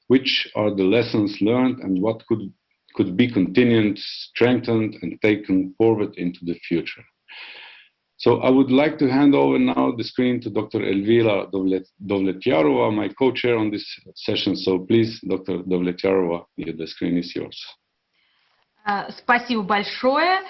which are the lessons learned and what could be continued, strengthened, and taken forward into the future. So I would like to hand over now the screen to Dr. Elvira Dovletyarova, my co-chair on this session. So please, Dr. Dovletyarova, the screen is yours. Спасибо большое,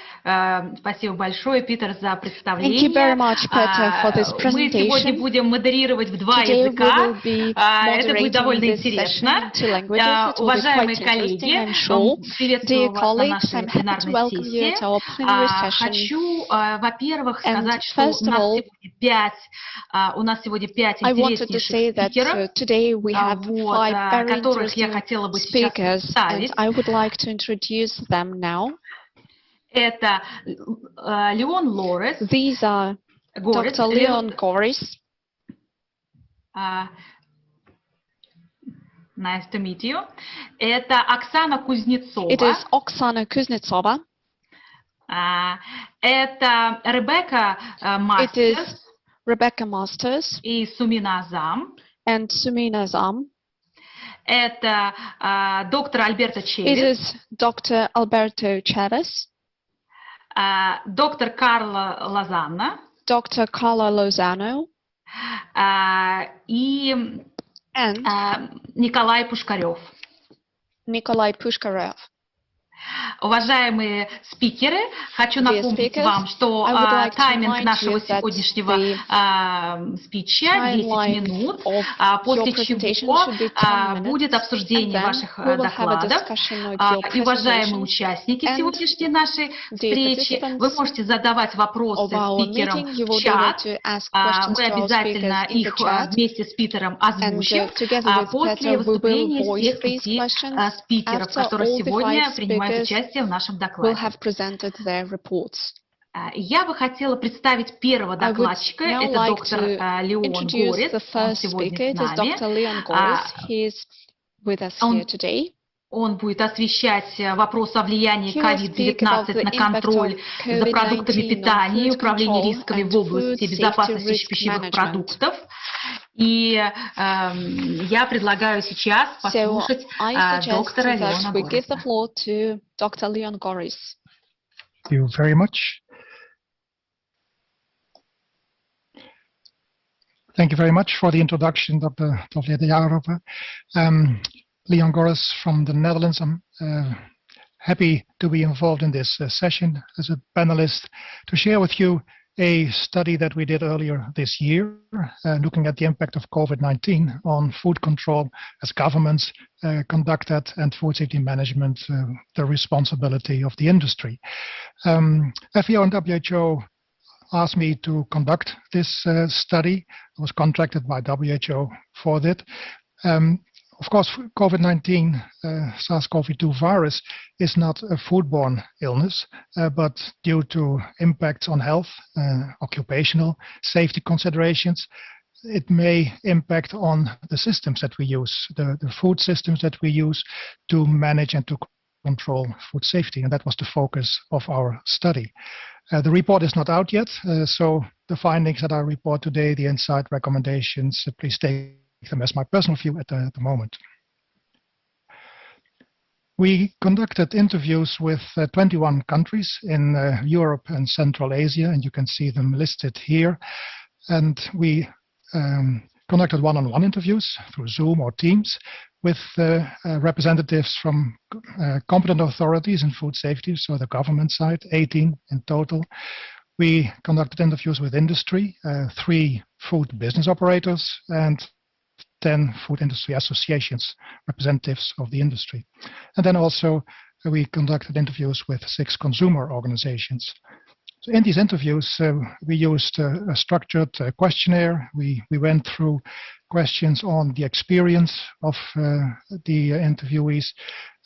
Питер, за представление. Thank you very much, Peter, for this Мы сегодня presentation. будем модерировать в два Today we языка. will be Это будет moderating довольно this интересно. session in 2 languages. It will be Уважаемые quite interesting, коллеги, I'm sure. приветствую Dear вас на colleagues, нашей I'm happy to пленарной welcome you сессии. at our plenary session. Хочу, во-первых, сказать, что first of all, у нас сегодня 5 I wanted to интереснейших say that спикеров, today we have 5 very которых я interesting хотела бы сейчас speakers, представить. and I would like to introduce them now. Это Леон Лорес. These are Dr. Leon Goris. Nice to meet you. Это Оксана Кузнецова. It is Oksana Kuznetsova. Это Ребекка Мастерс. It is Rebecca Masters. И Сумина Азам. And Sumina Azam. Это доктор Альберто Чевес. It is Dr. Alberto Chavez. Доктор Карла Лозанна. Dr. Carla Lozano. И Николай Пушкарев. Nikolai Pushkarev. Уважаемые спикеры, хочу напомнить вам, что тайминг нашего сегодняшнего спича 10 минут, после чего будет обсуждение ваших докладов. И, уважаемые участники сегодняшней нашей встречи, вы можете задавать вопросы спикерам в чат. Мы обязательно их вместе с Питером озвучим после выступления всех 5 спикеров, которые сегодня принимают участие в нашем докладе. Я бы хотела представить первого докладчика, это доктор Леон Горис, он сегодня с нами. Он будет освещать вопрос о влиянии COVID-19 на контроль за продуктами питания и управление рисками в области безопасности пищевых продуктов. И я предлагаю сейчас послушать доктора Леона Гориса. Thank you very much. Thank you very much for the introduction, Dr. Dovletyarova. Leon Goris from the Netherlands. I'm happy to be involved in this session as a panelist to share with you a study that we did earlier this year, looking at the impact of COVID-19 on food control as governments conducted and food safety management, the responsibility of the industry. FAO and WHO asked me to conduct this study. I was contracted by WHO for that. Of course, COVID-19, SARS-CoV-2 virus is not a foodborne illness, but due to impacts on health, occupational safety considerations, it may impact on the systems that we use, the food systems that we use to manage and to control food safety. And that was the focus of our study. The report is not out yet, so the findings that I report today, the insight recommendations, please take them as my personal view at the moment. We conducted interviews with 21 countries in Europe and Central Asia, and you can see them listed here. And we conducted one-on-one interviews through Zoom or Teams with representatives from competent authorities in food safety, so the government side, 18 in total. We conducted interviews with industry, 3 food business operators, and 10 food industry associations, representatives of the industry. And then also we conducted interviews with 6 consumer organizations. So in these interviews, we used a structured questionnaire. We went through questions on the experience of the interviewees,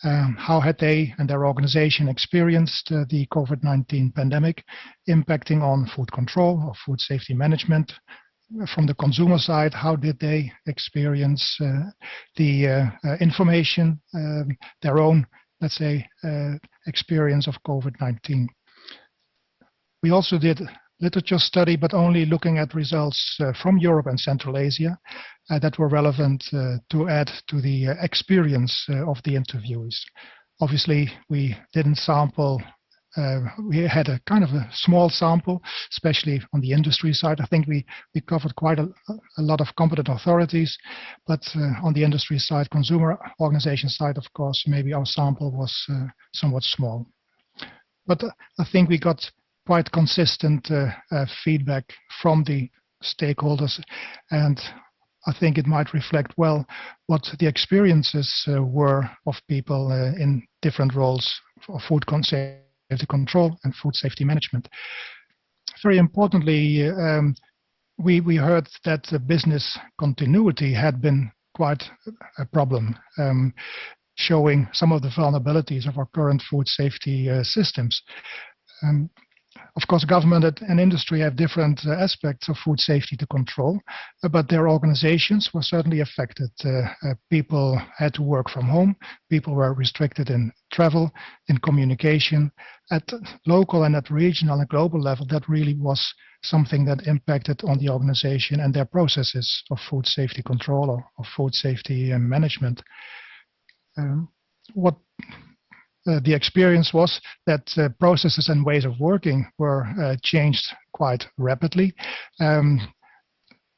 how had they and their organization experienced the COVID-19 pandemic impacting on food control or food safety management. From the consumer side, how did they experience the information, their own, let's say, experience of COVID-19? We also did literature study, but only looking at results from Europe and Central Asia that were relevant to add to the experience of the interviewees. Obviously, we didn't sample. We had a kind of a small sample, especially on the industry side. I think we covered quite a lot of competent authorities, but on the industry side, consumer organization side, of course, maybe our sample was somewhat small. But I think we got quite consistent feedback from the stakeholders, and I think it might reflect well what the experiences were of people in different roles for food safety control and food safety management. Very importantly, we heard that the business continuity had been quite a problem, showing some of the vulnerabilities of our current food safety systems. Of course, government and industry have different aspects of food safety to control, but their organizations were certainly affected. People had to work from home, people were restricted in travel, in communication. At local and at regional and global level, that really was something that impacted on the organization and their processes of food safety control or food safety management. What the experience was that processes and ways of working were changed quite rapidly.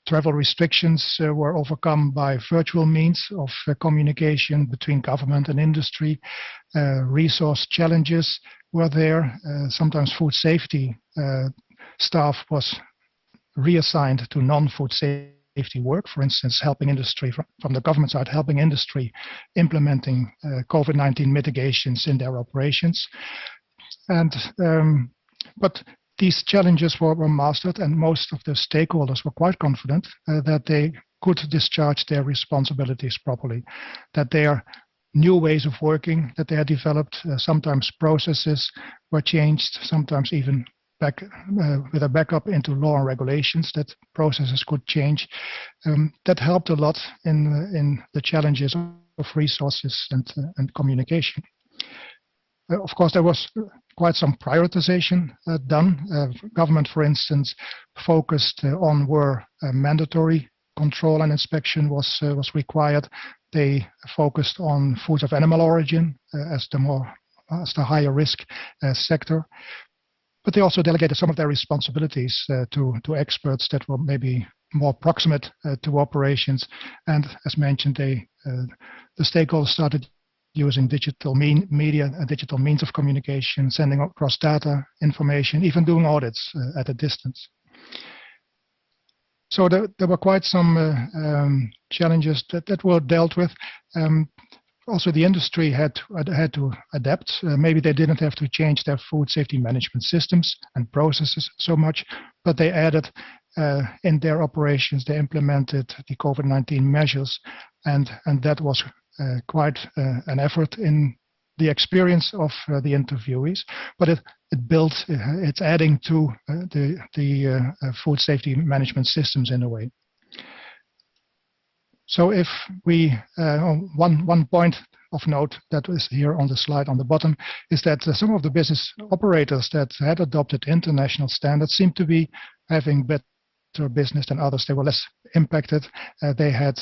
Travel restrictions were overcome by virtual means of communication between government and industry. Resource challenges were there. Sometimes food safety staff was reassigned to non-food safety work, for instance, helping industry from the government side, helping industry implementing COVID-19 mitigations in their operations. And but these challenges were mastered, and most of the stakeholders were quite confident that they could discharge their responsibilities properly, that their new ways of working that they had developed, sometimes processes were changed, sometimes even with a backup into law and regulations, that processes could change. That helped a lot in the challenges of resources and communication. Of course, there was quite some prioritization done. Government, for instance, focused on where mandatory control and inspection was required. They focused on foods of animal origin as the higher risk sector. But they also delegated some of their responsibilities to experts that were maybe more proximate to operations. And as mentioned, the stakeholders started using digital media and digital means of communication, sending across data, information, even doing audits at a distance. So there were quite some challenges that were dealt with. Also, the industry had to adapt. Maybe they didn't have to change their food safety management systems and processes so much, but they added in their operations, they implemented the COVID-19 measures, and that was quite an effort in the experience of the interviewees. But it's adding to the food safety management systems in a way. So if we, one point of note that is here on the slide on the bottom is that some of the business operators that had adopted international standards seem to be having better business than others. They were less impacted. They had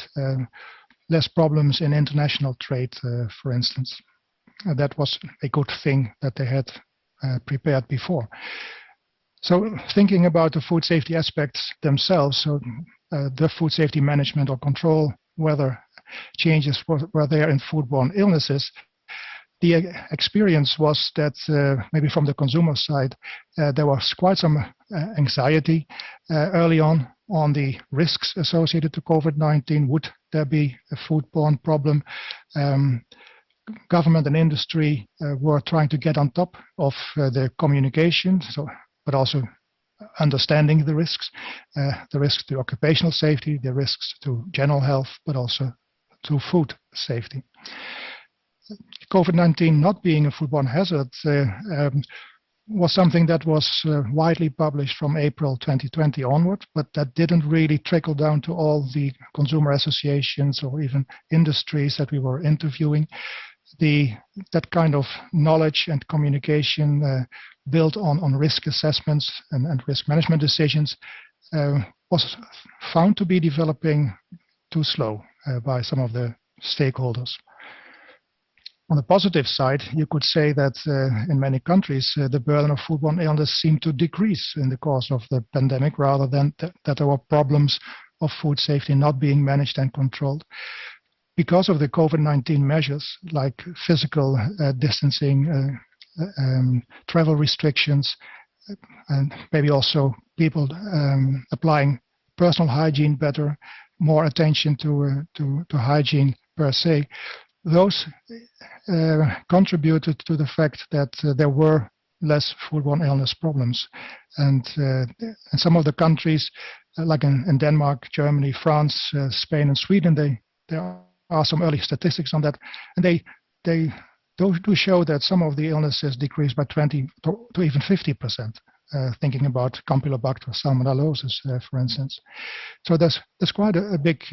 less problems in international trade, for instance. That was a good thing that they had prepared before. So thinking about the food safety aspects themselves, so the food safety management or control, whether changes were there in foodborne illnesses, the experience was that maybe from the consumer side, there was quite some anxiety early on the risks associated to COVID-19. Would there be a foodborne problem? Government and industry were trying to get on top of the communication, but also understanding the risks to occupational safety, the risks to general health, but also to food safety. COVID-19 not being a foodborne hazard was something that was widely published from April 2020 onward, but that didn't really trickle down to all the consumer associations or even industries that we were interviewing. that kind of knowledge and communication built on risk assessments and risk management decisions was found to be developing too slow by some of the stakeholders. On the positive side, you could say that in many countries, the burden of foodborne illness seemed to decrease in the course of the pandemic, rather than that there were problems of food safety not being managed and controlled. Because of the COVID-19 measures, like physical distancing, travel restrictions, and maybe also people applying personal hygiene better, more attention to hygiene per se, those contributed to the fact that there were less foodborne illness problems. And in some of the countries, like in Denmark, Germany, France, Spain, and Sweden, there are some early statistics on that, and they do show that some of the illnesses decreased by 20 to even 50%. Thinking about Campylobacter salmonellosis, for instance. So there's quite a big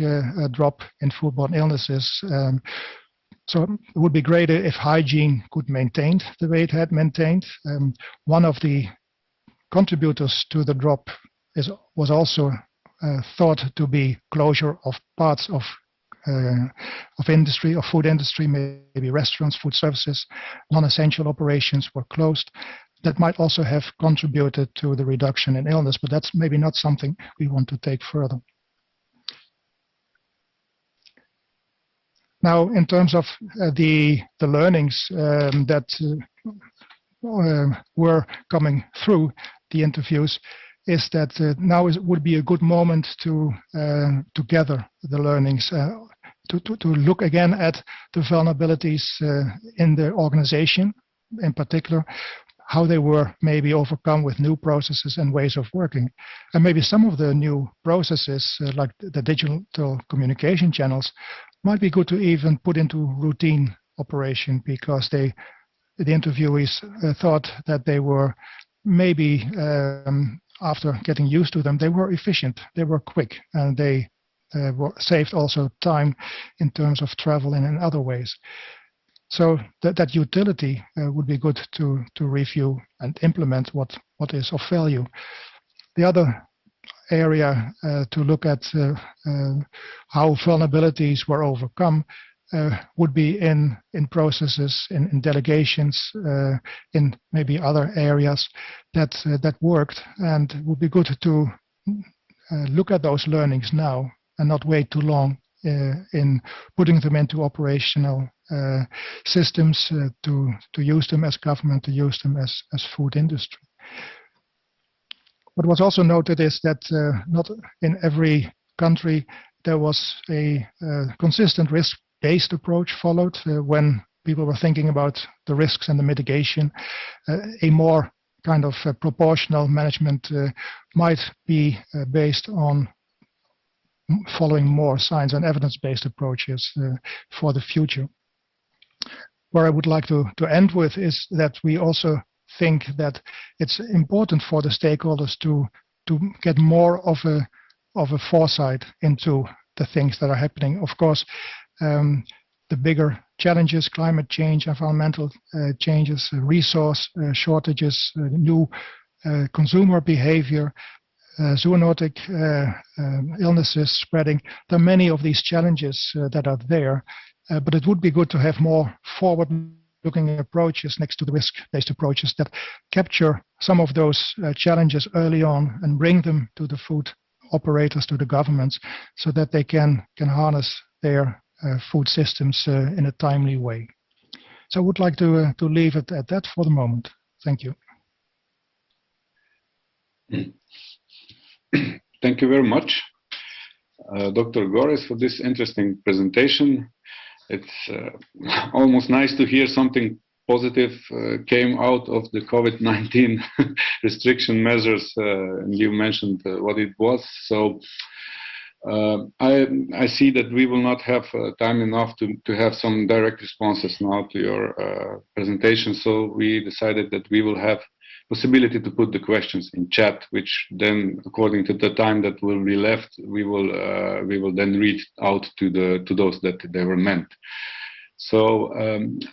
drop in foodborne illnesses. So it would be great if hygiene could maintain the way it had maintained. One of the contributors to the drop was also thought to be closure of parts of industry, of food industry, maybe restaurants, food services, non-essential operations were closed. That might also have contributed to the reduction in illness, but that's maybe not something we want to take further. Now, in terms of the learnings that were coming through the interviews, is that now would be a good moment to gather the learnings, to look again at the vulnerabilities in the organization, in particular, how they were maybe overcome with new processes and ways of working. And maybe some of the new processes, like the digital communication channels, might be good to even put into routine operation, because the interviewees thought that they were maybe, after getting used to them, they were efficient, they were quick, and they saved also time in terms of travel and in other ways. So that utility would be good to review and implement what is of value. The other area to look at how vulnerabilities were overcome would be in processes, in delegations, in maybe other areas that worked, and it would be good to look at those learnings now and not wait too long in putting them into operational systems, to use them as government, to use them as food industry. What was also noted is that not in every country there was a consistent risk-based approach followed when people were thinking about the risks and the mitigation. A more kind of proportional management might be based on following more science and evidence-based approaches for the future. Where I would like to end with is that we also think that it's important for the stakeholders to get more of a foresight into the things that are happening. Of course, the bigger challenges, climate change, environmental changes, resource shortages, new consumer behavior, zoonotic illnesses spreading. There are many of these challenges that are there, but it would be good to have more forward-looking approaches next to the risk-based approaches that capture some of those challenges early on and bring them to the food operators, to the governments, so that they can harness their food systems in a timely way. So I would like to leave it at that for the moment. Thank you. Thank you very much, Dr. Gores, for this interesting presentation. It's almost nice to hear something positive came out of the COVID-19 restriction measures. And you mentioned what it was. So I see that we will not have time enough to have some direct responses now to your presentation. So we decided that we will have possibility to put the questions in chat, which then, according to the time that will be left, we will then read out to those that they were meant. So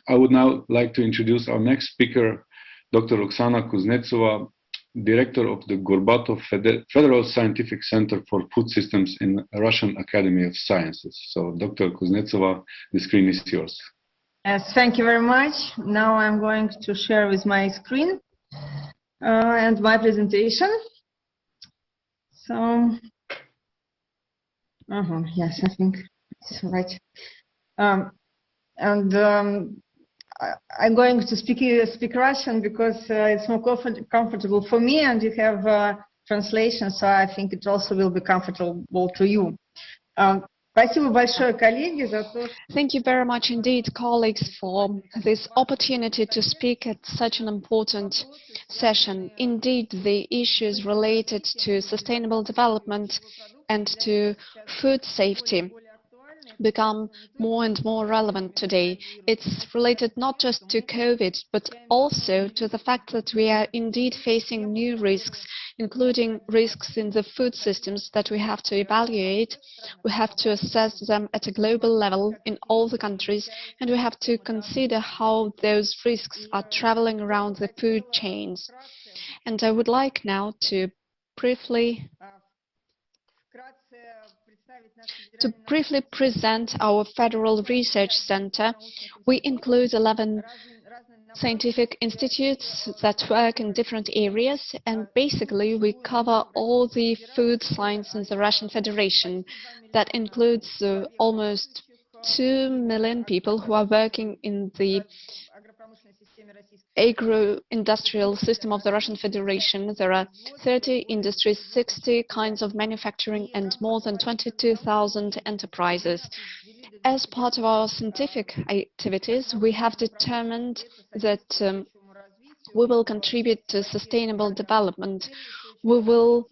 I would now like to introduce our next speaker, Dr. Oksana Kuznetsova, Director of the Gorbatov Federal Scientific Center for Food Systems in Russian Academy of Sciences. So Dr. Kuznetsova, the screen is yours. Yes, thank you very much. Now I'm going to share with my screen and my presentation. So, yes, I think it's right. I'm going to speak Russian because it's more comfortable for me, and you have translation, so I think it also will be comfortable to you. Thank you very much indeed, colleagues, for this opportunity to speak at such an important session. Indeed, the issues related to sustainable development and to food safety become more and more relevant today. It's related not just to COVID, but also to the fact that we are indeed facing new risks, including risks in the food systems that we have to evaluate. We have to assess them at a global level in all the countries, and we have to consider how those risks are traveling around the food chains. And I would like now to briefly present our Federal Research Center. We include 11 scientific institutes that work in different areas, and basically we cover all the food science in the Russian Federation. That includes almost 2 million people who are working in the agro-industrial system of the Russian Federation. There are 30 industries, 60 kinds of manufacturing, and more than 22,000 enterprises. As part of our scientific activities, we have determined that we will contribute to sustainable development. We will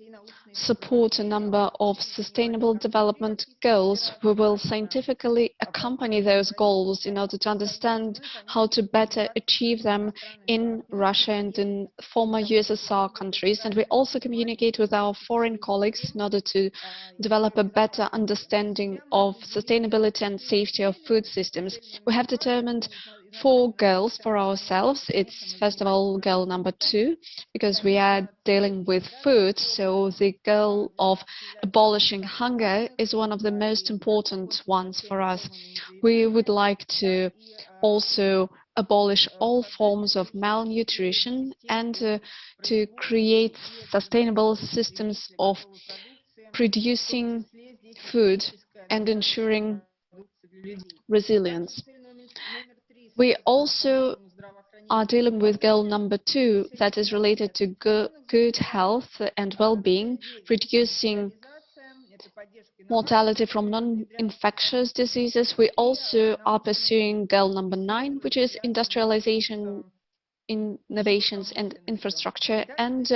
support a number of sustainable development goals. We will scientifically accompany those goals in order to understand how to better achieve them in Russia and in former USSR countries. And we also communicate with our foreign colleagues in order to develop a better understanding of sustainability and safety of food systems. We have determined 4 goals for ourselves. It's first of all goal number 2, because we are dealing with food, so the goal of abolishing hunger is one of the most important ones for us. We would like to also abolish all forms of malnutrition and to create sustainable systems of producing food and ensuring resilience. We also are dealing with goal number 2, that is related to good health and well-being, reducing mortality from non-infectious diseases. We also are pursuing goal number 9, which is industrialization, innovations and infrastructure. And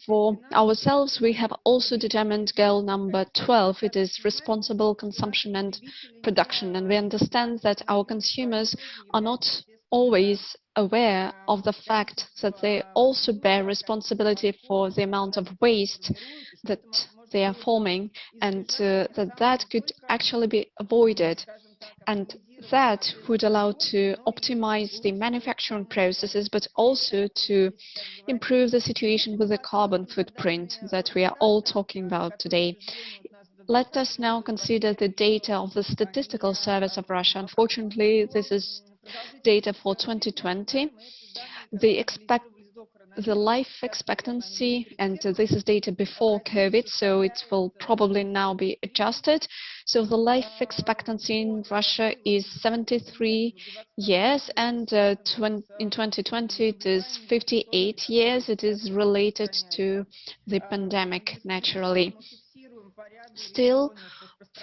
for ourselves, we have also determined goal number 12. It is responsible consumption and production. And we understand that our consumers are not always aware of the fact that they also bear responsibility for the amount of waste that they are forming, and that could actually be avoided. And that would allow to optimize the manufacturing processes, but also to improve the situation with the carbon footprint that we are all talking about today. Let us now consider the data of the Statistical Service of Russia. Unfortunately, this is data for 2020. The life expectancy, and this is data before COVID, so it will probably now be adjusted. So the life expectancy in Russia is 73 years, and in 2020 it is 58 years. It is related to the pandemic, naturally. Still,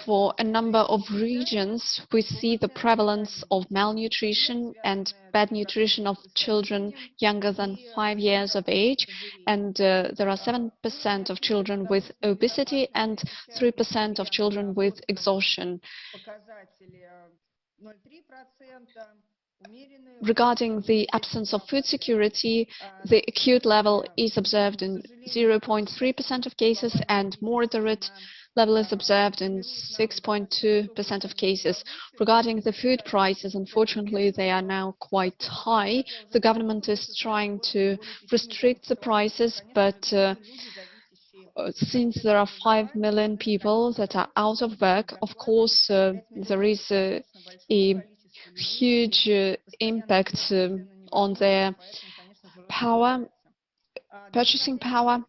for a number of regions, we see the prevalence of malnutrition and bad nutrition of children younger than 5 years of age, and there are 7% of children with obesity and 3% of children with exhaustion. Regarding the absence of food security, the acute level is observed in 0.3% of cases, and moderate level is observed in 6.2% of cases. Regarding the food prices, unfortunately, they are now quite high. The government is trying to restrict the prices, but since there are 5 million people that are out of work, of course, there is a huge impact on their purchasing power.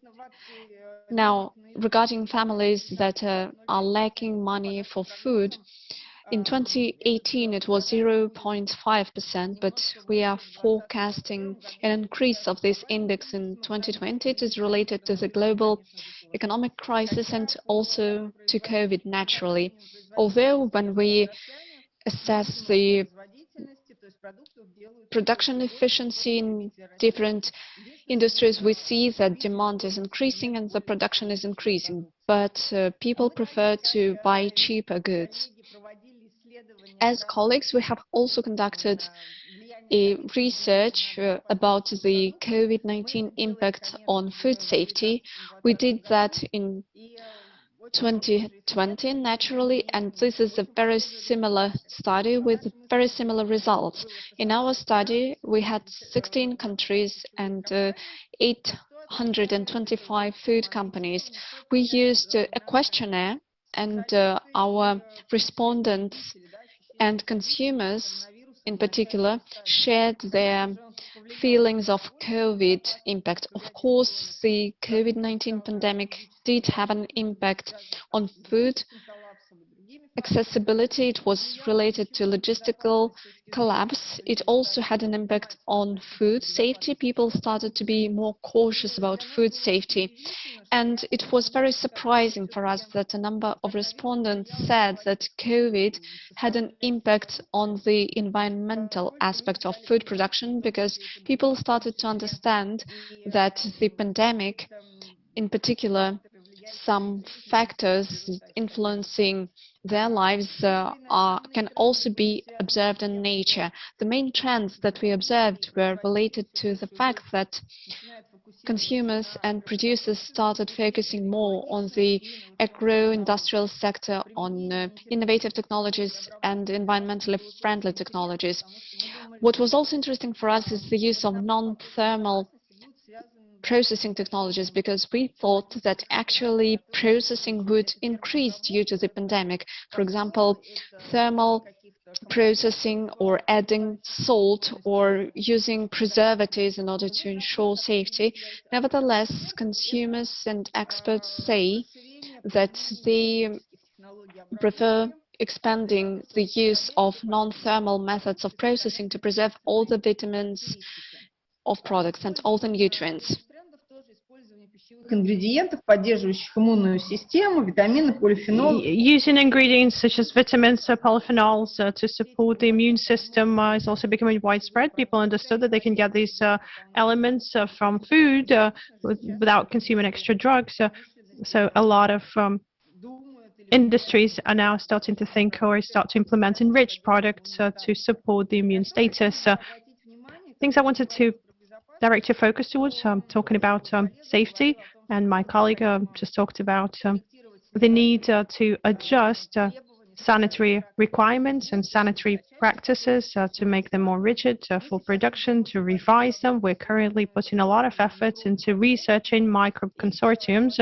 Now, regarding families that are lacking money for food, in 2018 it was 0.5%, but we are forecasting an increase of this index in 2020. It is related to the global economic crisis and also to COVID, naturally. Although when we assess the production efficiency in different industries, we see that demand is increasing and the production is increasing, but people prefer to buy cheaper goods. As colleagues, we have also conducted a research about the COVID-19 impact on food safety. We did that in 2020, naturally, and this is a very similar study with very similar results. In our study, we had 16 countries and 825 food companies. We used a questionnaire, and our respondents and consumers in particular shared their feelings of COVID impact. Of course, the COVID-19 pandemic did have an impact on food accessibility. It was related to logistical collapse. It also had an impact on food safety. People started to be more cautious about food safety. And it was very surprising for us that a number of respondents said that COVID had an impact on the environmental aspect of food production, because people started to understand that the pandemic, in particular, some factors influencing their lives can also be observed in nature. The main trends that we observed were related to the fact that consumers and producers started focusing more on the agro-industrial sector, on innovative technologies and environmentally friendly technologies. What was also interesting for us is the use of non-thermal processing technologies, because we thought that actually processing would increase due to the pandemic. For example, thermal processing or adding salt or using preservatives in order to ensure safety. Nevertheless, consumers and experts say that they prefer expanding the use of non-thermal methods of processing to preserve all the vitamins of products and all the nutrients. Ингредиентов, поддерживающих иммунную систему, витамины, полифенолы. Using ingredients such as vitamins, polyphenols to support the immune system is also becoming widespread. People understood that they can get these elements from food without consuming extra drugs. So a lot of industries are now starting to think or start to implement enriched products to support the immune status. Things I wanted to direct your focus towards, talking about safety, and my colleague just talked about the need to adjust sanitary requirements and sanitary practices to make them more rigid for production, to revise them. We're currently putting a lot of effort into researching microbe consortiums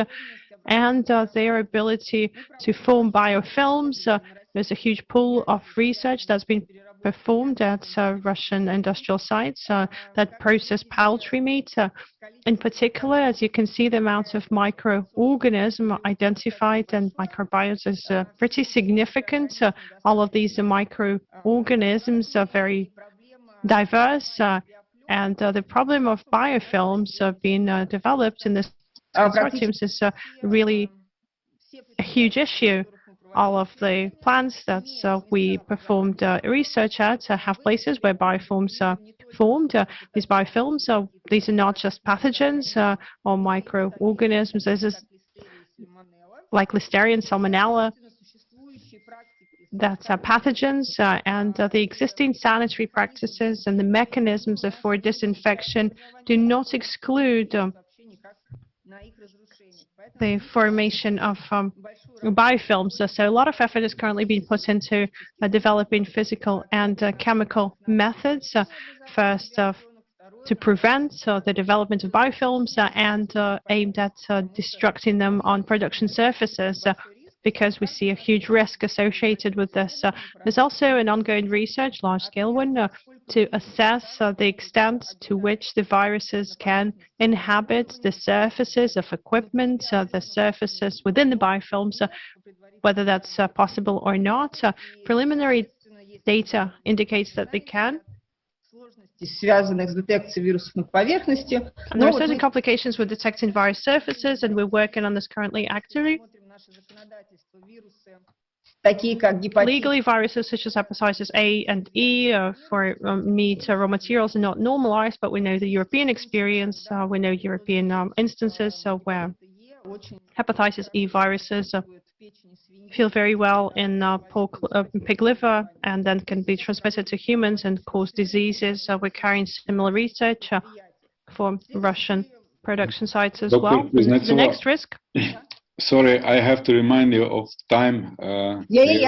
and their ability to form biofilms. There's a huge pool of research that's been performed at Russian industrial sites that process poultry meat. In particular, as you can see, the amount of microorganisms identified and microbiomes is pretty significant. All of these microorganisms are very diverse, and the problem of biofilms being developed in this consortiums is really a huge issue. All of the plants that we performed research at have places where biofilms are formed. These biofilms, these are not just pathogens or microorganisms. This is like Listeria and Salmonella. That's pathogens, and the existing sanitary practices and the mechanisms for disinfection do not exclude the formation of biofilms. So a lot of effort is currently being put into developing physical and chemical methods, first to prevent the development of biofilms and aimed at destructing them on production surfaces. Because we see a huge risk associated with this. There's also an ongoing research, large-scale one, to assess the extent to which the viruses can inhabit the surfaces of equipment, the surfaces within the biofilms, whether that's possible or not. Preliminary data indicates that they can. Связанных с детекцией вирусов на поверхности. And there are certain complications with detecting virus surfaces, and we're working on this currently actively. Legally, viruses such as hepatitis A and E for meat raw materials are not normalized, but we know the European experience, we know European instances where hepatitis E viruses feel very well in pig liver and then can be transmitted to humans and cause diseases. We're carrying similar research for Russian production sites as well. The next risk. Sorry, I have to remind you of time. Yes.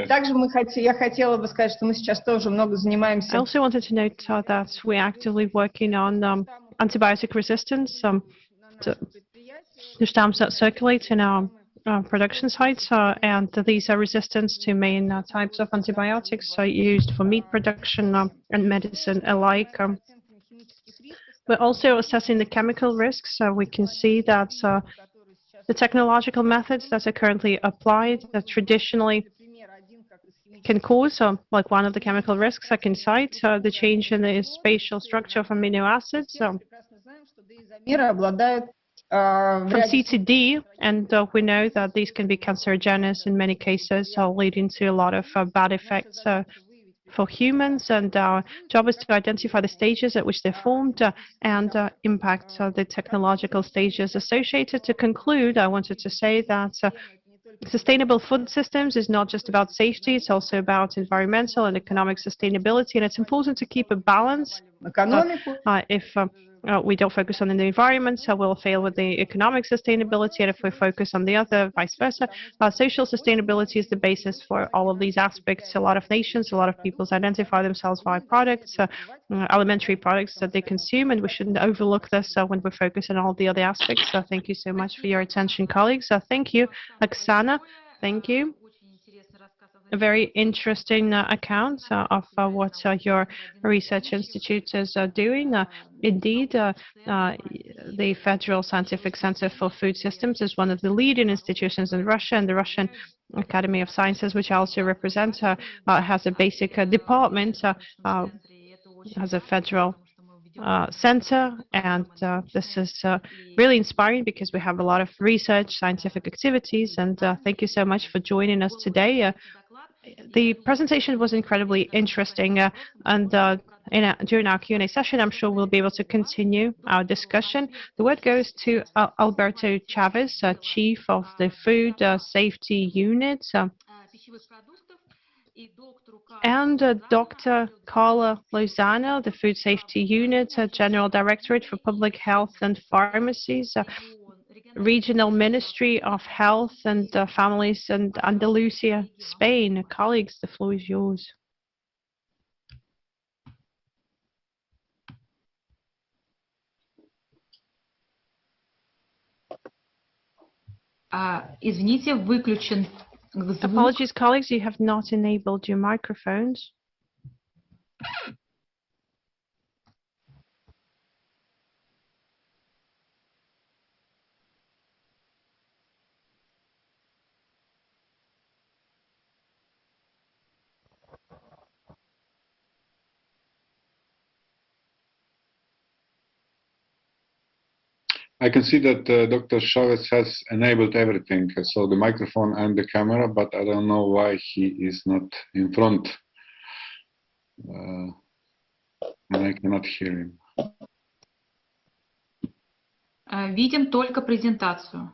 Также я хотела бы сказать, что мы сейчас тоже много занимаемся. I also wanted to note that we're actively working on antibiotic resistance, the stamps that circulate in our production sites, and these are resistant to main types of antibiotics used for meat production and medicine alike. We're also assessing the chemical risks. We can see that the technological methods that are currently applied that traditionally can cause, like one of the chemical risks I can cite, the change in the spatial structure of amino acids from C to D, and we know that these can be cancerogenic in many cases, leading to a lot of bad effects for humans, and our job is to identify the stages at which they're formed and impact the technological stages associated. To conclude, I wanted to say that sustainable food systems is not just about safety, it's also about environmental and economic sustainability, and it's important to keep a balance. If we don't focus on the environment, we'll fail with the economic sustainability, and if we focus on the other, vice versa. Social sustainability is the basis for all of these aspects. A lot of nations, a lot of peoples identify themselves by products, alimentary products that they consume, and we shouldn't overlook this when we focus on all the other aspects. Thank you so much for your attention, colleagues. Thank you, Oksana. Thank you. A very interesting account of what your research institute is doing. Indeed, the Federal Scientific Center for Food Systems is one of the leading institutions in Russia, and the Russian Academy of Sciences, which I also represent, has a basic department, has a federal center, and this is really inspiring because we have a lot of research, scientific activities, and thank you so much for joining us today. The presentation was incredibly interesting, and during our Q&A session, I'm sure we'll be able to continue our discussion. The word goes to Alberto Chavez, Chief of the Food Safety Unit, and Dr. Carla Lozano, the Food Safety Unit, General Directorate for Public Health and Pharmacies, Regional Ministry of Health and Families in Andalusia, Spain. Colleagues, the floor is yours. Извините, выключен звук. Apologies, colleagues, you have not enabled your microphones. I can see that Dr. Chavez has enabled everything, so the microphone and the camera, but I don't know why he is not in front. And I cannot hear him. Видим только презентацию.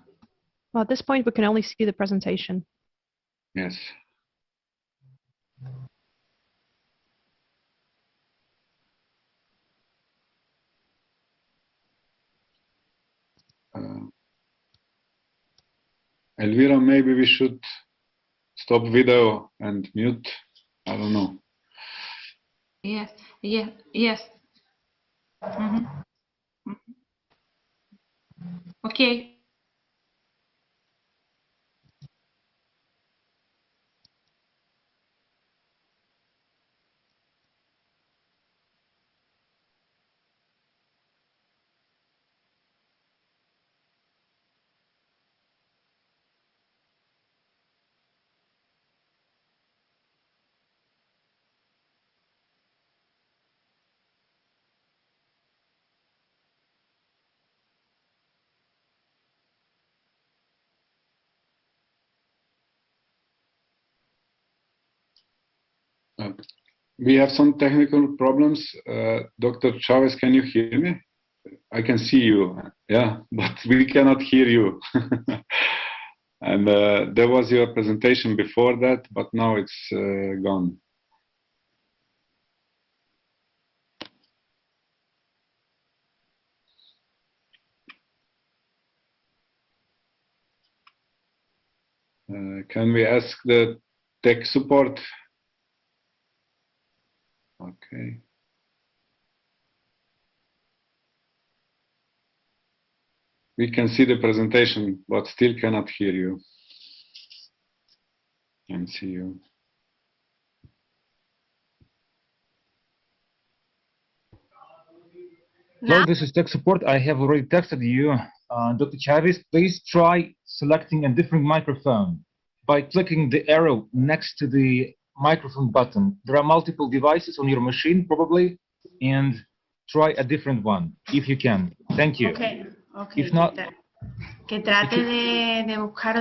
Well, at this point, we can only see the presentation. Yes. Elvira, maybe we should stop video and mute. I don't know. Yes, yes, yes. Okay. We have some technical problems. Dr. Chavez, can you hear me? I can see you, yeah, but we cannot hear you. And there was your presentation before that, but now it's gone. Can we ask the tech support? Okay. We can see the presentation, but still cannot hear you and see you. Hello, this is tech support. I have already texted you. Dr. Chavez, please try selecting a different microphone by clicking the arrow next to the microphone button. There are multiple devices on your machine, probably, and try a different one, if you can. Thank you. Okay, okay. If not, que trate de buscar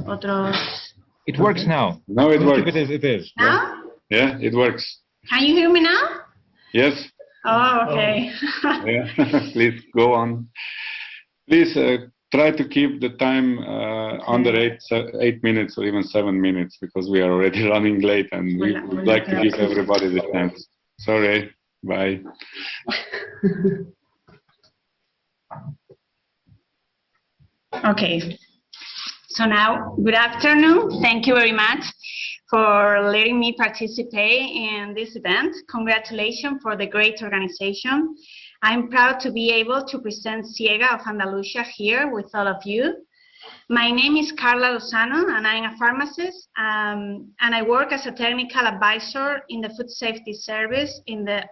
otros. It works now. Now it works. It is. Now? Yeah, it works. Can you hear me now? Yes. Oh, okay. Yeah. Please go on. Please try to keep the time under 8 minutes or even 7 minutes, because we are already running late and we would like to give everybody the chance. Sorry. Bye. Okay. So now, good afternoon. Thank you very much for letting me participate in this event. Congratulations for the great organization. I'm proud to be able to present CIEGA of Andalusia here with all of you. My name is Carla Lozano, and I'm a pharmacist, and I work as a technical advisor in the Food Safety Service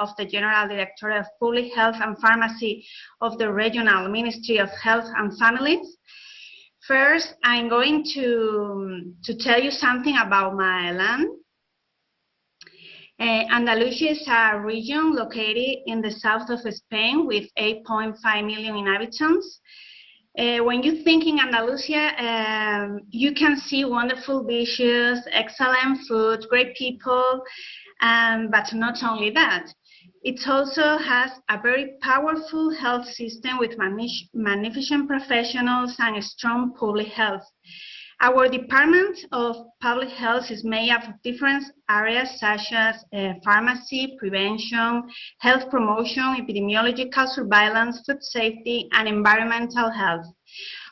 of the General Directorate of Public Health and Pharmacy of the Regional Ministry of Health and Families. First, I'm going to tell you something about my land. Andalusia is a region located in the south of Spain with 8.5 million inhabitants. When you think in Andalusia, you can see wonderful beaches, excellent food, great people, but not only that. It also has a very powerful health system with magnificent professionals and strong public health. Our Department of Public Health is made up of different areas such as pharmacy, prevention, health promotion, epidemiological surveillance, food safety, and environmental health.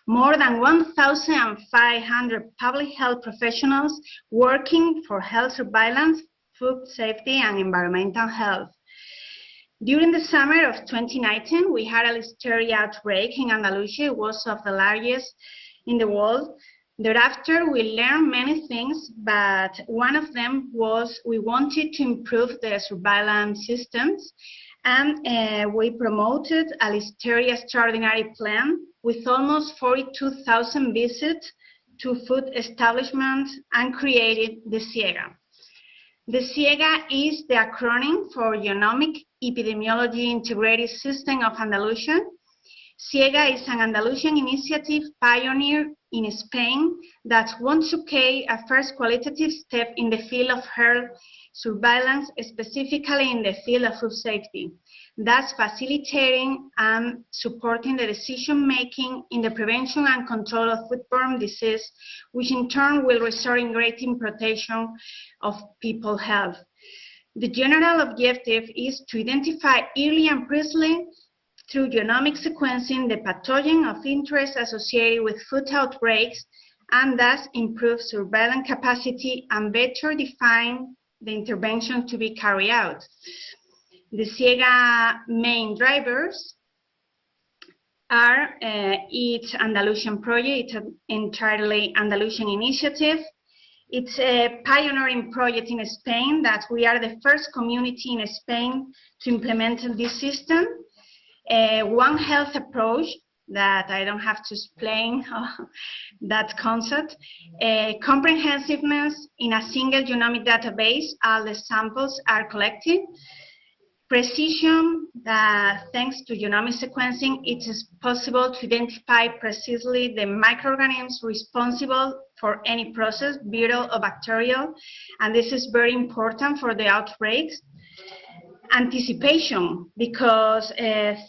More than 1,500 public health professionals working for health surveillance, food safety, and environmental health. During the summer of 2019, we had a listeria outbreak in Andalusia. It was of the largest in the world. Thereafter, we learned many things, but one of them was we wanted to improve the surveillance systems, and we promoted a listeria extraordinary plan with almost 42,000 visits to food establishments and created the CIEGA. The CIEGA is the acronym for Genomic Epidemiology Integrated System of Andalusia. CIEGA is an Andalusian initiative pioneered in Spain that wants to take a first qualitative step in the field of health surveillance, specifically in the field of food safety, thus facilitating and supporting the decision-making in the prevention and control of foodborne disease, which in turn will result in greater protection of people's health. The general objective is to identify early and precisely through genomic sequencing the pathogen of interest associated with food outbreaks, and thus improve surveillance capacity and better define the intervention to be carried out. The CIEGA main drivers are its Andalusian project, it's an entirely Andalusian initiative. It's a pioneering project in Spain that we are the first community in Spain to implement this system. One health approach that I don't have to explain that concept. Comprehensiveness in a single genomic database, all the samples are collected. Precision, that thanks to genomic sequencing, it is possible to identify precisely the microorganisms responsible for any process, viral or bacterial, and this is very important for the outbreaks. Anticipation, because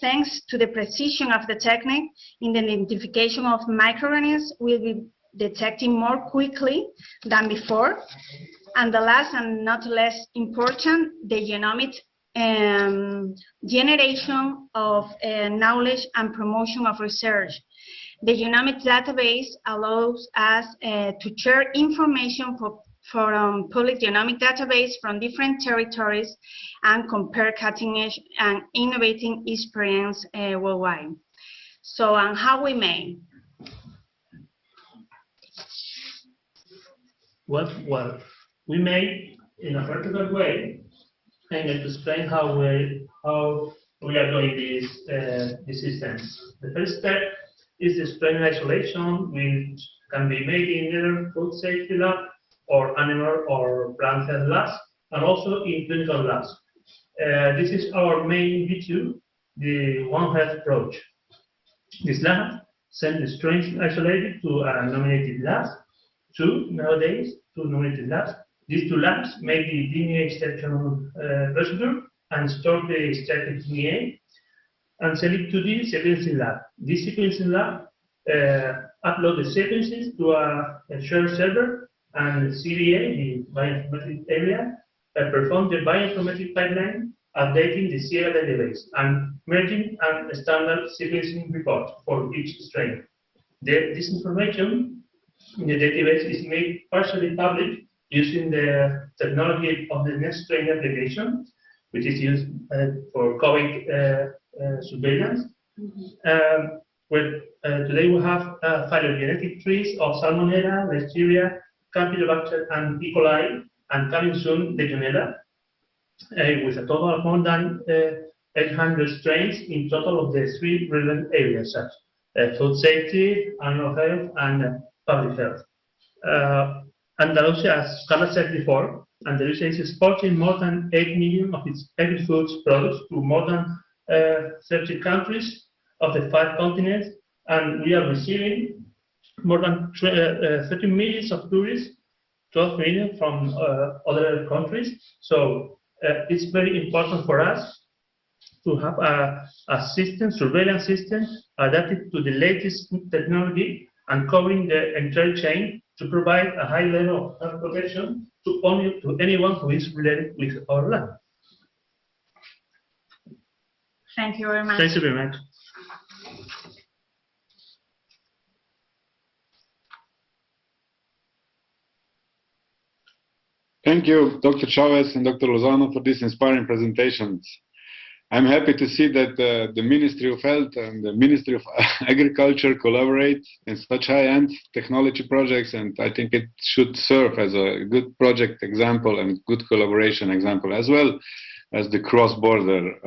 thanks to the precision of the technique in the identification of microorganisms, will be detecting more quickly than before. And the last and not less important, the genomic generation of knowledge and promotion of research. The genomic database allows us to share information from public genomic database from different territories and compare cutting-edge and innovating experience worldwide. So, and how we may? Well, we may in a practical way. I'm going to explain how we are doing these systems. The first step is the strain isolation, which can be made in either food safety lab or animal or plant health labs, and also in clinical labs. This is our main V2, the One Health approach. This lab sends the strains isolated to a nominated lab, nowadays, two nominated labs. These two labs make the DNA extraction procedure and store the extracted DNA and send it to the sequencing lab. This sequencing lab upload the sequences to a shared server, and CDA, the bioinformatics area, perform the bioinformatics pipeline, updating the CIEGA database and merging a standard sequencing report for each strain. This information in the database is made partially public using the technology of the next strain application, which is used for COVID surveillance. Today we have phylogenetic trees of Salmonella, Listeria, Campylobacter, and E. coli, and coming soon Legionella, with a total of more than 800 strains in total of the three relevant areas, such as food safety, animal health, and public health. Andalusia, as Carla said before, Andalusia is exporting more than 8 million of its agri-foods products to more than 30 countries of the 5 continents, and we are receiving more than 30 million of tourists, 12 million from other countries. So it's very important for us to have a system, surveillance system, adapted to the latest technology and covering the entire chain to provide a high level of protection to anyone who is related with our land. Thank you very much. Thank you very much. Thank you, Dr. Chavez and Dr. Lozano, for these inspiring presentations. I'm happy to see that the Ministry of Health and the Ministry of Agriculture collaborate in such high-end technology projects, and I think it should serve as a good project example and good collaboration example, as well as the cross-border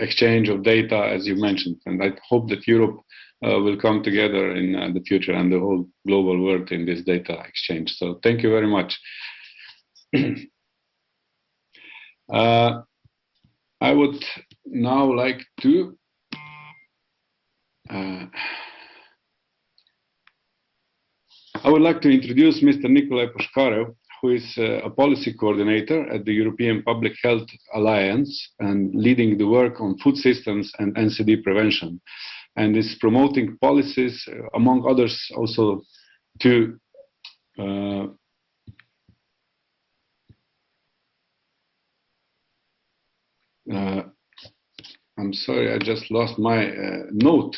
exchange of data, as you mentioned. And I hope that Europe will come together in the future and the whole global world in this data exchange. So thank you very much. I would now like to introduce Mr. Nicolae Pușcaru, who is a policy coordinator at the European Public Health Alliance and leading the work on food systems and NCD prevention, and is promoting policies, among others, also to I'm sorry, I just lost my note.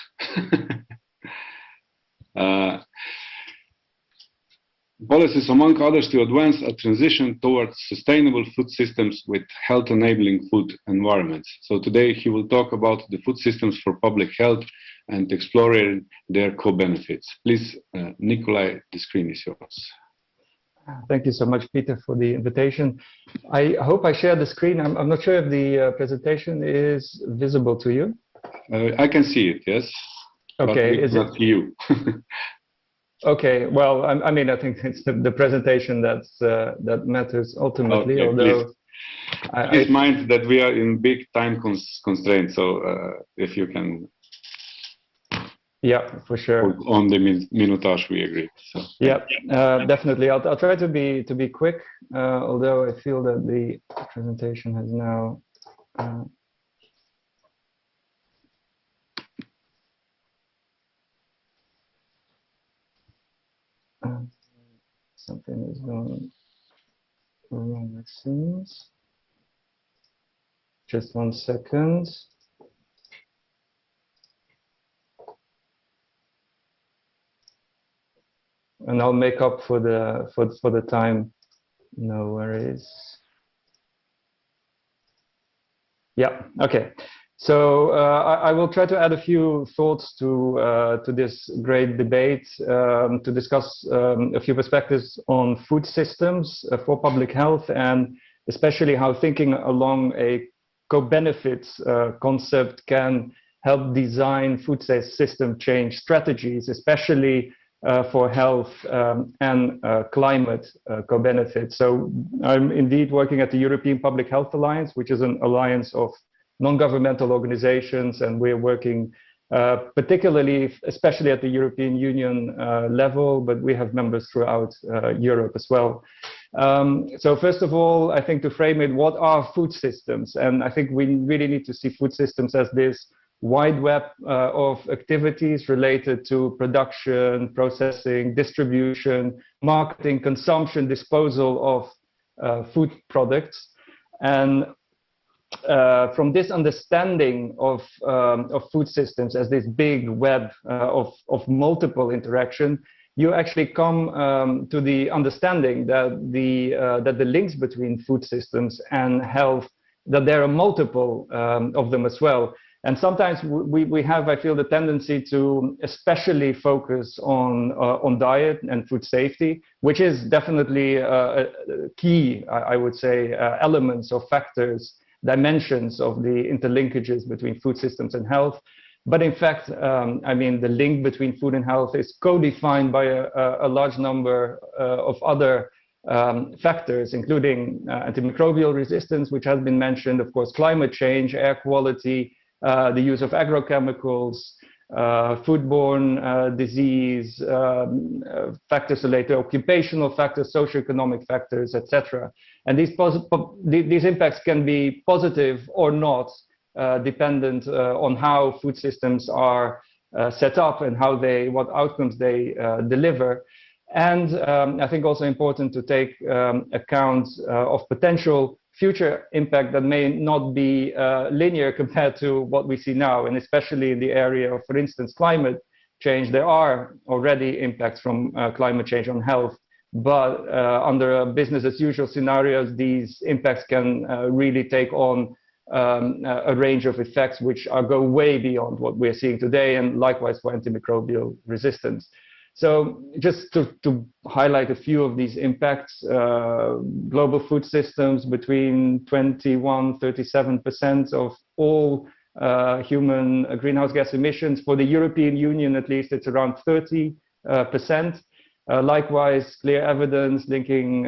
Policies, among others, to advance a transition towards sustainable food systems with health-enabling food environments. So today he will talk about the food systems for public health and exploring their co-benefits. Please, Nikolai, the screen is yours. Thank you so much, Peter, for the invitation. I hope I share the screen. I'm not sure if the presentation is visible to you. I can see it, yes. Okay, is it you? Okay, well, I mean, I think it's the presentation that matters ultimately. Okay, although please mind that we are in big time constraints, so if you can. Yeah, for sure. On the minutage, we agree. So. Yeah, definitely. I'll try to be quick, although I feel that the presentation has now. Something is going wrong, it seems. Just 1 second. And I'll make up for the time. No worries. Yeah. Okay. So I will try to add a few thoughts to this great debate to discuss a few perspectives on food systems for public health, and especially how thinking along a co-benefits concept can help design food system change strategies, especially for health and climate co-benefits. So I'm indeed working at the European Public Health Alliance, which is an alliance of non-governmental organizations, and we're working particularly, especially at the European Union level, but we have members throughout Europe as well. So first of all, I think to frame it, what are food systems? And I think we really need to see food systems as this wide web of activities related to production, processing, distribution, marketing, consumption, disposal of food products. And from this understanding of food systems as this big web of multiple interaction, you actually come to the understanding that the links between food systems and health, that there are multiple of them as well. And sometimes we have, I feel, the tendency to especially focus on diet and food safety, which is definitely key, I would say, elements or factors, dimensions of the interlinkages between food systems and health. But in fact, I mean, the link between food and health is co-defined by a large number of other factors, including antimicrobial resistance, which has been mentioned, of course, climate change, air quality, the use of agrochemicals, foodborne disease, factors related to occupational factors, socioeconomic factors, etc. And these impacts can be positive or not, dependent on how food systems are set up and what outcomes they deliver. And I think also important to take account of potential future impact that may not be linear compared to what we see now, and especially in the area of, for instance, climate change. There are already impacts from climate change on health, but under business as usual scenarios, these impacts can really take on a range of effects which go way beyond what we're seeing today, and likewise for antimicrobial resistance. So just to highlight a few of these impacts, global food systems, between 21–37% of all human greenhouse gas emissions. For the European Union, at least, it's around 30%. Likewise, clear evidence linking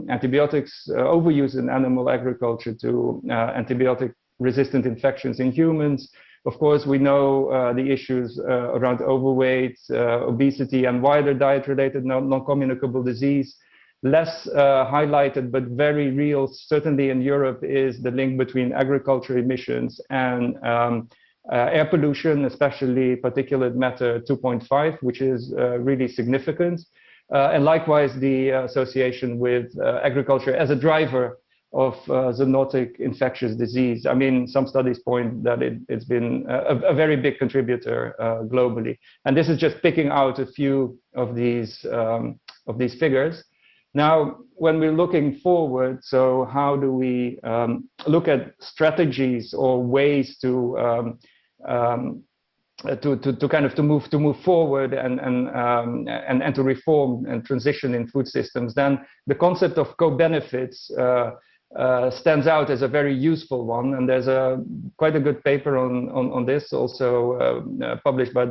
antibiotics overuse in animal agriculture to antibiotic-resistant infections in humans. Of course, we know the issues around overweight, obesity, and wider diet-related non-communicable disease. Less highlighted, but very real, certainly in Europe, is the link between agriculture emissions and air pollution, especially particulate matter 2.5, which is really significant. And likewise, the association with agriculture as a driver of zoonotic infectious disease. I mean, some studies point that it's been a very big contributor globally. And this is just picking out a few of these figures. Now, when we're looking forward, so how do we look at strategies or ways to move forward and to reform and transition in food systems? Then the concept of co-benefits stands out as a very useful one, and there's quite a good paper on this, also published by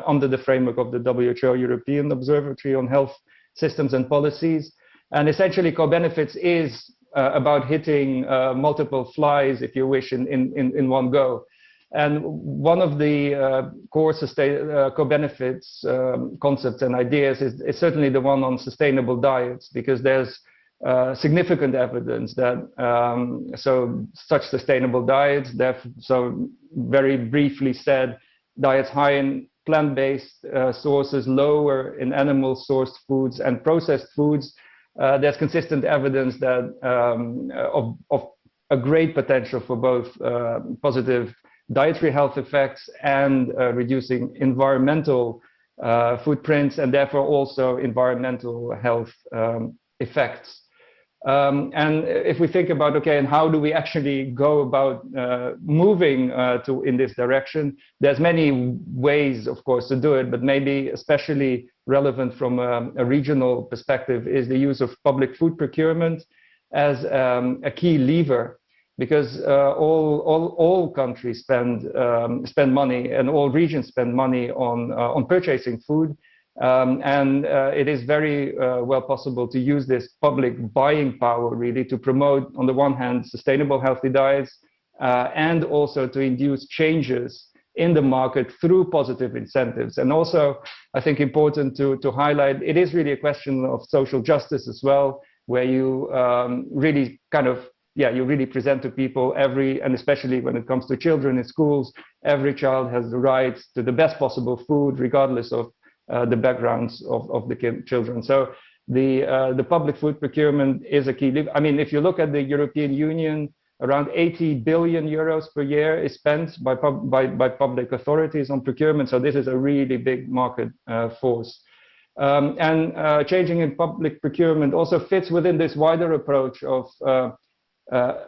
under the framework of the WHO European Observatory on Health Systems and Policies. And essentially, co-benefits is about hitting multiple flies, if you wish, in one go. And one of the core co-benefits concepts and ideas is certainly the one on sustainable diets, because there's significant evidence that such sustainable diets, so very briefly said, diets high in plant-based sources, lower in animal-sourced foods and processed foods, there's consistent evidence that of a great potential for both positive dietary health effects and reducing environmental footprints, and therefore also environmental health effects. And if we think about, okay, and how do we actually go about moving in this direction, there's many ways, of course, to do it, but maybe especially relevant from a regional perspective is the use of public food procurement as a key lever, because all countries spend money, and all regions spend money on purchasing food. And it is very well possible to use this public buying power really to promote, on the one hand, sustainable healthy diets, and also to induce changes in the market through positive incentives. And also, I think important to highlight, it is really a question of social justice as well, where you really you really present to people and especially when it comes to children in schools, every child has the right to the best possible food, regardless of the backgrounds of the children. So the public food procurement is a key. I mean, if you look at the European Union, around 80 billion euros per year is spent by public authorities on procurement. So this is a really big market force. And changing in public procurement also fits within this wider approach of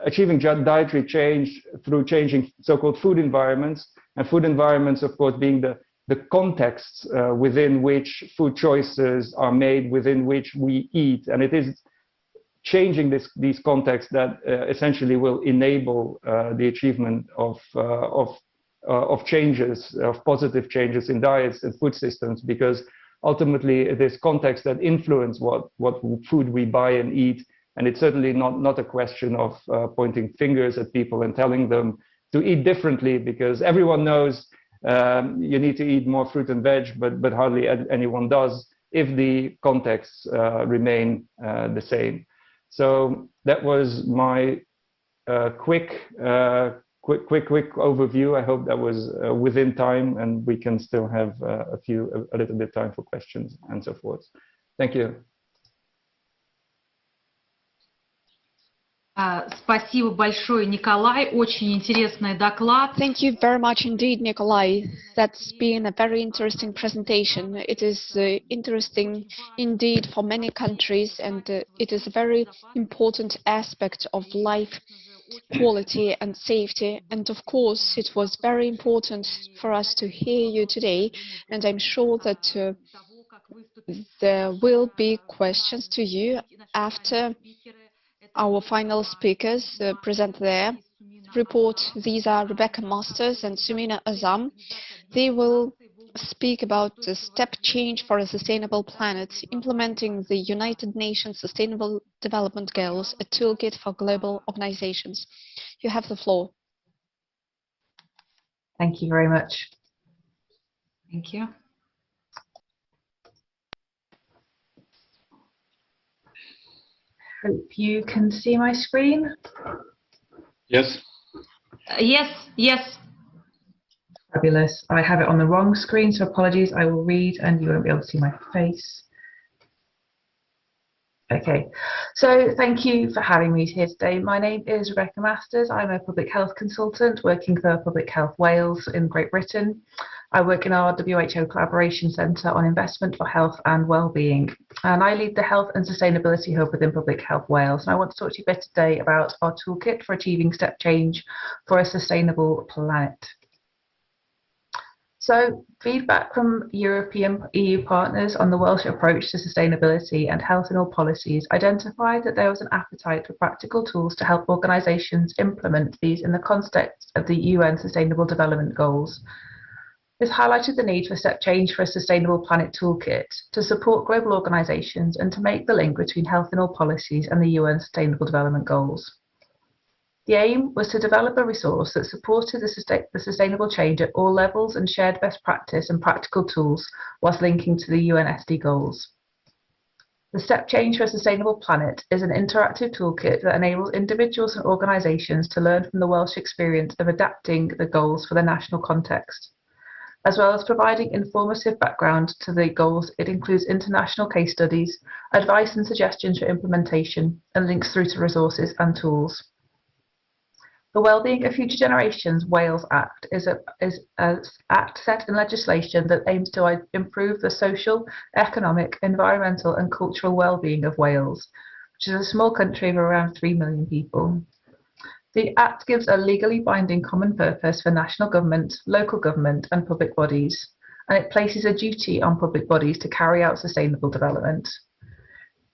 achieving dietary change through changing so-called food environments, and food environments, of course, being the contexts within which food choices are made, within which we eat. And it is changing these contexts that essentially will enable the achievement of changes, of positive changes in diets and food systems, because ultimately it is context that influence what food we buy and eat. And it's certainly not a question of pointing fingers at people and telling them to eat differently, because everyone knows you need to eat more fruit and veg, but hardly anyone does if the contexts remain the same. So that was my quick overview. I hope that was within time, and we can still have a little bit of time for questions and so forth. Thank you. Спасибо большое, Николай. Очень интересный доклад. Thank you very much indeed, Nikolai. That's been a very interesting presentation. It is interesting indeed for many countries, and it is a very important aspect of life quality and safety. And of course, it was very important for us to hear you today, and I'm sure that there will be questions to you after our final speakers present their report. These are Rebecca Masters and Sumina Azam. They will speak about the step change for a sustainable planet, implementing the United Nations Sustainable Development Goals, a toolkit for global organizations. You have the floor. Thank you very much. Thank you. Hope you can see my screen. Yes. Yes. Fabulous. I have it on the wrong screen, so apologies. I will read and you won't be able to see my face. Okay, so thank you for having me here today. My name is Rebecca Masters. I'm a public health consultant working for Public Health Wales in Great Britain. I work in our WHO Collaboration Centre on Investment for Health and Wellbeing, and I lead the Health and Sustainability Hub within Public Health Wales. And I want to talk to you a bit today about our toolkit for achieving step change for a sustainable planet. So, feedback from European EU partners on the Welsh approach to sustainability and health in all policies identified that there was an appetite for practical tools to help organisations implement these in the context of the UN Sustainable Development Goals. This highlighted the need for step change for a sustainable planet toolkit to support global organisations and to make the link between health in all policies and the UN Sustainable Development Goals. The aim was to develop a resource that supported the sustainable change at all levels and shared best practice and practical tools whilst linking to the UN SD goals. The Step Change for a Sustainable Planet is an interactive toolkit that enables individuals and organisations to learn from the Welsh experience of adapting the goals for their national context. As well as providing informative background to the goals, it includes international case studies, advice and suggestions for implementation, and links through to resources and tools. The Wellbeing of Future Generations Wales Act is an act set in legislation that aims to improve the social, economic, environmental and cultural well-being of Wales, which is a small country of around 3 million people. The Act gives a legally binding common purpose for national government, local government and public bodies, and it places a duty on public bodies to carry out sustainable development.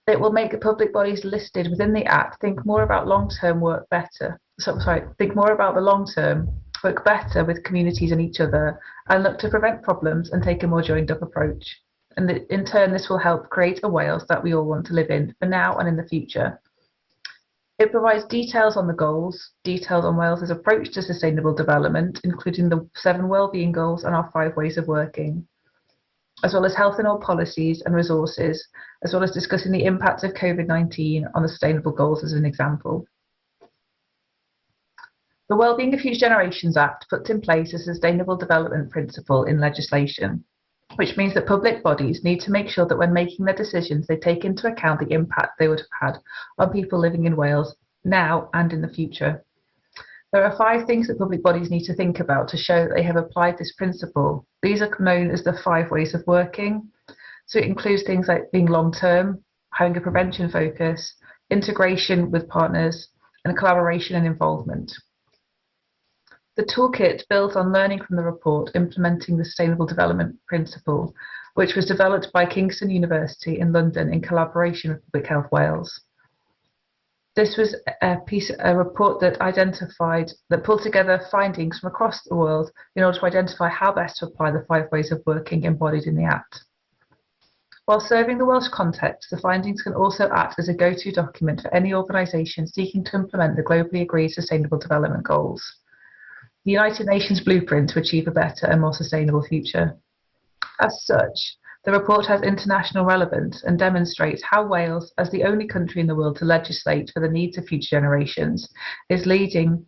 It will make public bodies listed within the Act think more about long-term work better. Think more about the long term, work better with communities and each other, and look to prevent problems and take a more joined up approach. And in turn, this will help create a Wales that we all want to live in for now and in the future. It provides details on the goals, details on Wales's approach to sustainable development, including the 7 wellbeing goals and our 5 ways of working, as well as health in all policies and resources, as well as discussing the impact of COVID-19 on the sustainable goals as an example. The Wellbeing of Future Generations Act puts in place a sustainable development principle in legislation, which means that public bodies need to make sure that when making their decisions, they take into account the impact they would have had on people living in Wales now and in the future. There are 5 things that public bodies need to think about to show that they have applied this principle. These are known as the 5 ways of working. So it includes things like being long-term, having a prevention focus, integration with partners, and collaboration and involvement. The toolkit builds on learning from the report implementing the Sustainable Development Principle, which was developed by Kingston University in London in collaboration with Public Health Wales. This was a report that pulled together findings from across the world in order to identify how best to apply the 5 ways of working embodied in the Act. While serving the Welsh context, the findings can also act as a go-to document for any organisation seeking to implement the globally agreed Sustainable Development Goals, the United Nations blueprint to achieve a better and more sustainable future. As such, the report has international relevance and demonstrates how Wales, as the only country in the world to legislate for the needs of future generations, is leading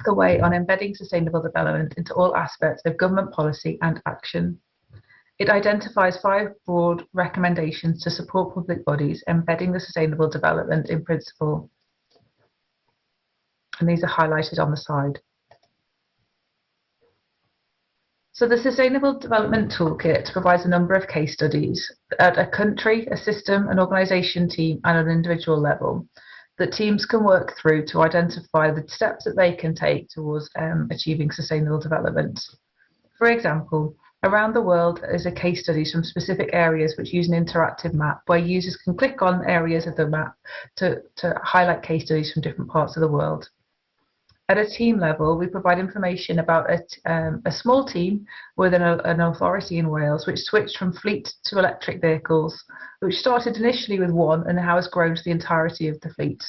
the way on embedding sustainable development into all aspects of government policy and action. It identifies 5 broad recommendations to support public bodies embedding the sustainable development in principle. And these are highlighted on the side. So the Sustainable Development Toolkit provides a number of case studies at a country, a system, an organisation team and an individual level that teams can work through to identify the steps that they can take towards achieving sustainable development. For example, around the world is a case studies from specific areas which use an interactive map where users can click on areas of the map to highlight case studies from different parts of the world. At a team level, we provide information about a small team within an authority in Wales which switched from fleet to electric vehicles, which started initially with 1 and now has grown to the entirety of the fleet,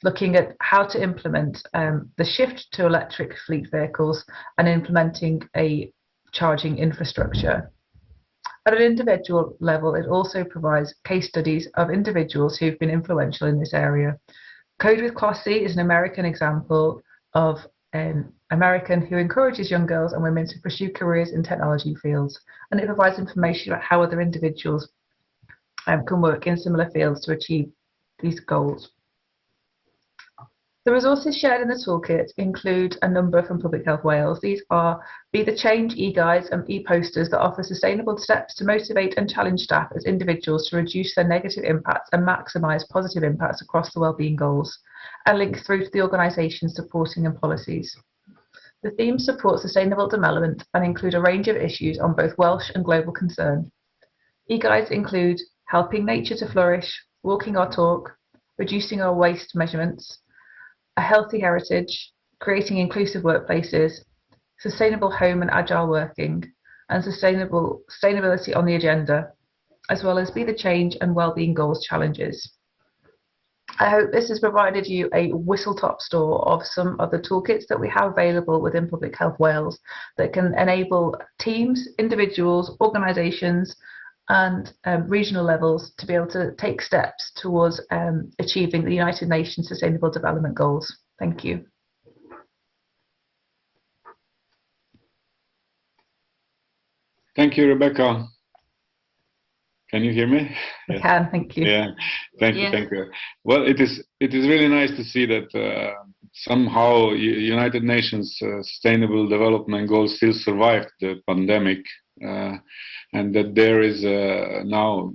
looking at how to implement the shift to electric fleet vehicles and implementing a charging infrastructure. At an individual level, it also provides case studies of individuals who've been influential in this area. Code with Clossy is an American example of an American who encourages young girls and women to pursue careers in technology fields, and it provides information about how other individuals can work in similar fields to achieve these goals. The resources shared in the toolkit include a number from Public Health Wales. These are Be the Change e-guides and e-posters that offer sustainable steps to motivate and challenge staff as individuals to reduce their negative impacts and maximise positive impacts across the wellbeing goals, and link through to the organisation supporting and policies. The themes support sustainable development and include a range of issues on both Welsh and global concern. E-guides include helping nature to flourish, walking our talk, reducing our waste measurements, a healthy heritage, creating inclusive workplaces, sustainable home and agile working, and sustainability on the agenda, as well as Be the Change and Wellbeing Goals challenges. I hope this has provided you a whistle-top tour of some of the toolkits that we have available within Public Health Wales that can enable teams, individuals, organisations, and regional levels to be able to take steps towards achieving the United Nations Sustainable Development Goals. Thank you. Thank you, Rebecca. Can you hear me? I can, thank you. Yeah, thank you, thank you. Well, it is really nice to see that somehow United Nations Sustainable Development Goals still survived the pandemic, and that there is now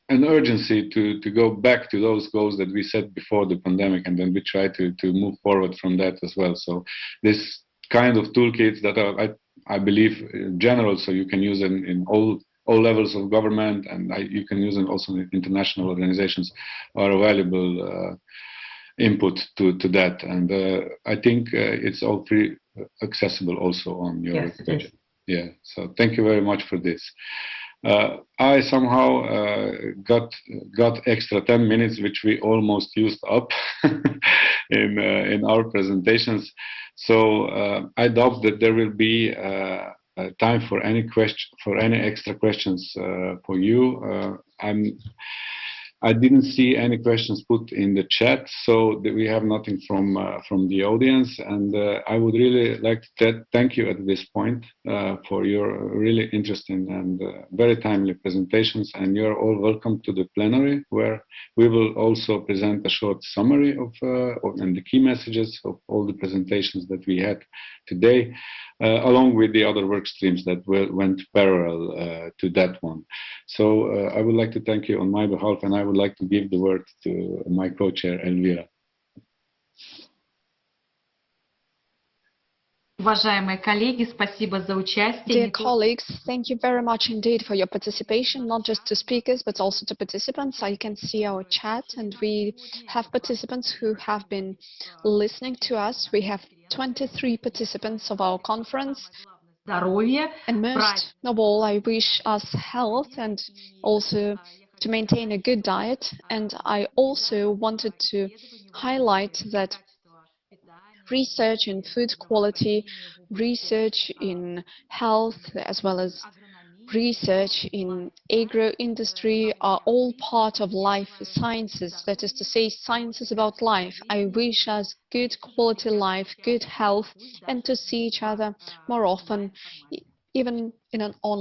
an urgency to go back to those goals that we set before the pandemic, and then we try to move forward from that as well. So this kind of toolkits that are, I believe, general, so you can use them in all levels of government, and you can use them also in international organizations, are a valuable input to that. And I think it's all free accessible also on your page. Yeah, so thank you very much for this. I somehow got extra 10 minutes, which we almost used up in our presentations. So I doubt that there will be time for any extra questions for you. I didn't see any questions put in the chat, so that we have nothing from the audience. And I would really like to thank you at this point for your really interesting and very timely presentations. And you're all welcome to the plenary, where we will also present a short summary of and the key messages of all the presentations that we had today, along with the other work streams that went parallel to that one. So I would like to thank you on my behalf, and I would like to give the word to my co-chair, Elvira. Dear colleagues, thank you very much indeed for your participation, not just to speakers, but also to participants. I can see our chat, and we have participants who have been listening to us. We have 23 participants of our conference. And most of all, I wish us health and also to maintain a good diet. And I also wanted to highlight that research in food quality, research in health, as well as research in agro-industry are all part of life sciences. That is to say, sciences about life. I wish us good quality life, good health, and to see each other more often, even in an online